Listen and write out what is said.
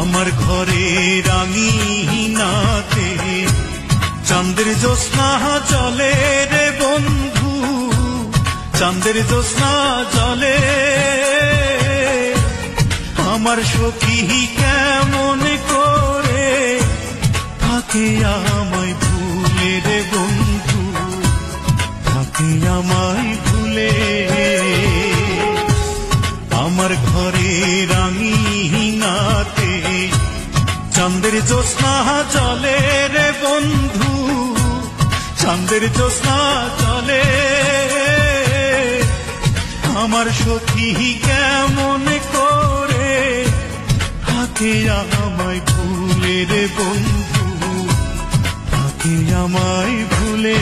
আমার ঘরে রাঙিনাতে চাঁদের জ্যোৎস্না চলে রে বন্ধু, চাঁদের জ্যোৎস্না চলে। আমার সখী কেমন করে থাকে আমায় ভুলে রে বন্ধু, থাকে আমায় ভুলে। আমার ঘরে রাঙিনাতে চাঁদের জ্যোৎস্না চলে রে বন্ধু, চাঁদের জ্যোৎস্না চলে। আমার সখী কেমন করে থাকে আমায় ভুলে রে বন্ধু, থাকে আমায় ভুলে।